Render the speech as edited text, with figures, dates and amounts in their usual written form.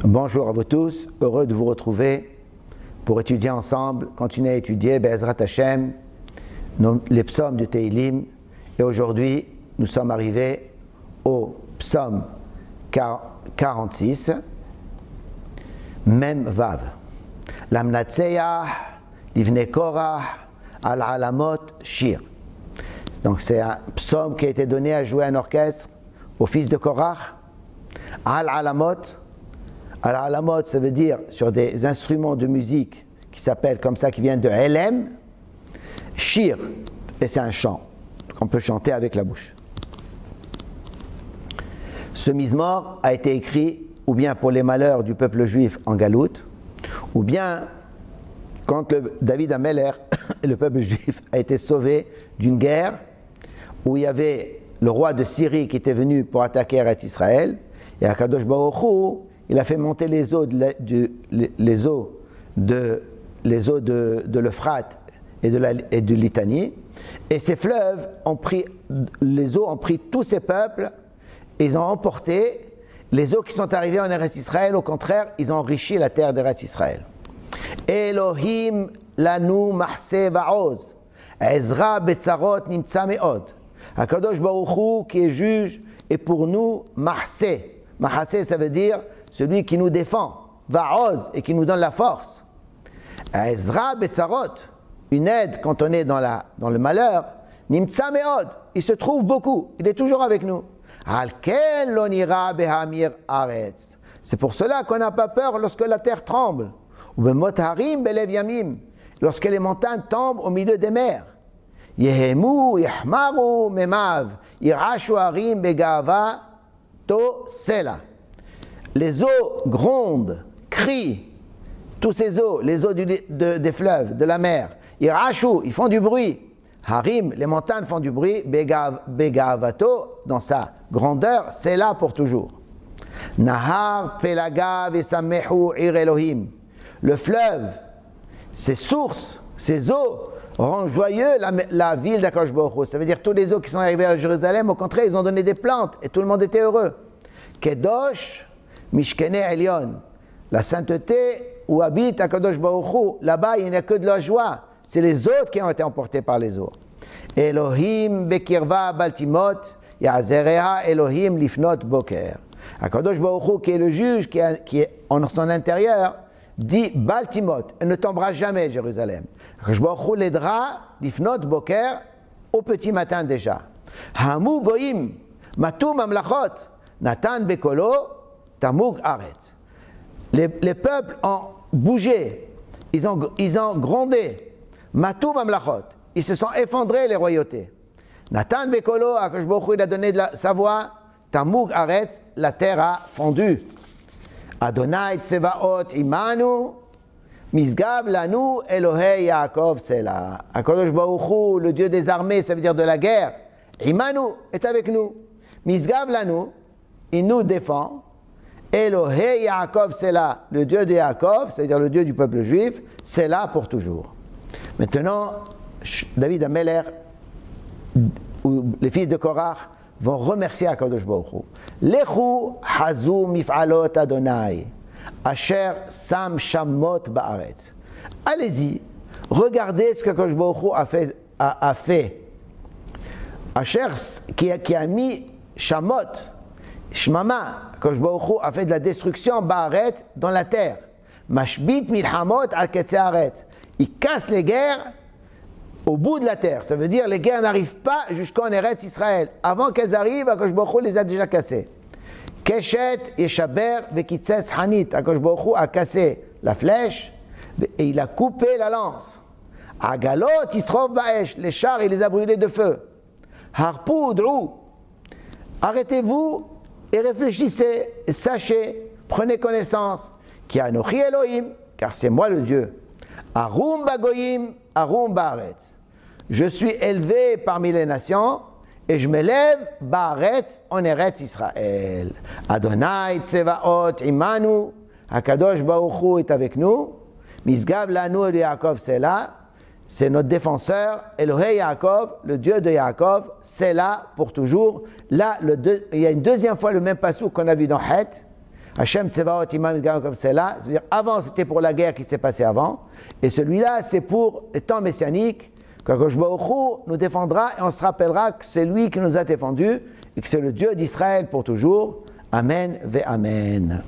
Bonjour à vous tous, heureux de vous retrouver pour étudier ensemble, continuer à étudier Be'ezrat Hashem, les psaumes du Teilim. Et aujourd'hui, nous sommes arrivés au psaume 46, Mem Vav. Lamnatseyah, Livne Korah, Al-Alamot, Shir. Donc c'est un psaume qui a été donné à jouer un orchestre au fils de Korah, Al-Alamot. Al-Alamot, ça veut dire sur des instruments de musique qui s'appellent comme ça, qui viennent de Elem, Shir, et c'est un chant qu'on peut chanter avec la bouche. Ce Mizmor a été écrit ou bien pour les malheurs du peuple juif en Galoute, ou bien quand David Ameller, le peuple juif, a été sauvé d'une guerre où il y avait le roi de Syrie qui était venu pour attaquer Eretz Israël, et Akadosh Baruch Hu, il a fait monter les eaux de l'Euphrate et de Litanie, et ces fleuves ont pris, les eaux ont pris tous ces peuples, et ils ont emporté les eaux qui sont arrivées en Eretz Israël. Au contraire, ils ont enrichi la terre d'Eretz Israël. Elohim lanu mahse va'oz, Ezra betzarot nimtza me'od. Akadosh Baruch Hu, qui est juge, est pour nous mahse. Mahase, ça veut dire celui qui nous défend, va'oz, et qui nous donne la force. Ezra betzarot, une aide quand on est dans le malheur, nimtza me'od, il se trouve beaucoup, il est toujours avec nous. Alken lo nira behamir aretz. C'est pour cela qu'on n'a pas peur lorsque la terre tremble. Ou bemot harim belev yamim, lorsque les montagnes tombent au milieu des mers. Yehemu yahmaru memav, irashu harim begava to sela. Les eaux grondent, crient, tous ces eaux, les eaux des fleuves, de la mer. Irashu, ils font du bruit. Harim, les montagnes font du bruit. Begavato, dans sa grandeur, c'est là pour toujours. Nahar pelaga vesamehu ir Elohim. Le fleuve, ses sources, ses eaux rendent joyeux la ville d'Akadosh Baruch Hu. Ça veut dire tous les eaux qui sont arrivées à Jérusalem, au contraire, ils ont donné des plantes et tout le monde était heureux. Kedosh Mishkene Elyon, la sainteté où habite Akadosh Baruch Hu, là-bas il n'y a que de la joie, c'est les autres qui ont été emportés par les eaux. Elohim Bekirva Baltimot, Yazereha Elohim Lifnot Boker. Akadosh Baruch Hu, qui est le juge, qui est en son intérieur, dit Baltimot, elle ne tombera jamais Jérusalem. Akadosh Baruch Hu l'aidera, Lifnot Boker, au petit matin déjà. Hamu Goim, Matum Amlachot, Natan Bekolo, Tamug Aretz. Les peuples ont bougé, ils ont grondé. Matum Amlachot, ils se sont effondrés les royautés. Natan Bekolo, Akadosh Baruch Hu, il a donné sa voix. Tamug Aretz, la terre a fondu. Adonai Tsevaot Imanu, Misgav Lanu Elohei Yaakov Sela. Akadosh Baruch Hu, le Dieu des armées, ça veut dire de la guerre. Imanu est avec nous. Misgav Lanu, il nous défend. Elohei Yaakov Sela, le Dieu de Yaakov, c'est-à-dire le Dieu du peuple juif, c'est là pour toujours. Maintenant, David Ameller, ou les fils de Korah, vont remercier Akadosh Baruch Hu. Lechu hazu mif'alot Adonai, asher sam shamot ba'aretz. Allez-y, regardez ce que Akadosh Baruch Hu a fait. Asher, qui a mis shamot, shmama, Akadosh Baruch Hu a fait de la destruction ba'aretz dans la terre. Mashbit milhamot al ketze aretz. Il casse les guerres au bout de la terre. Ça veut dire les guerres n'arrivent pas jusqu'en Eretz Israël. Avant qu'elles arrivent, Akadosh Baruch Hu les a déjà cassées. Keshet yeshaber vekitzes hanit. Akadosh Baruch Hu a cassé la flèche et il a coupé la lance. Agalot yisrov ba'esh. Les chars, il les a brûlés de feu. Harpu drou. Arrêtez-vous et réfléchissez, et sachez, prenez connaissance. Ki anochi Elohim, car c'est moi le Dieu. Arum bagoyim, arum ba'aretz. Je suis élevé parmi les nations et je m'élève ba'aretz en Eretz Israël. Adonai Tsevaot Imanu, Akadosh Baruch Hu est avec nous. Misgav lanu el Yaakov Sela, c'est notre défenseur. Elohei Yaakov, le Dieu de Yaakov, c'est là pour toujours. Là, il y a une deuxième fois le même passage qu'on a vu dans Het. Hachem Tsevaot Iman comme c'est là, c'est-à-dire avant c'était pour la guerre qui s'est passée avant, et celui-là c'est pour les temps messianiques, qu'Akadosh Baruch Hu nous défendra et on se rappellera que c'est lui qui nous a défendus et que c'est le Dieu d'Israël pour toujours. Amen ve Amen.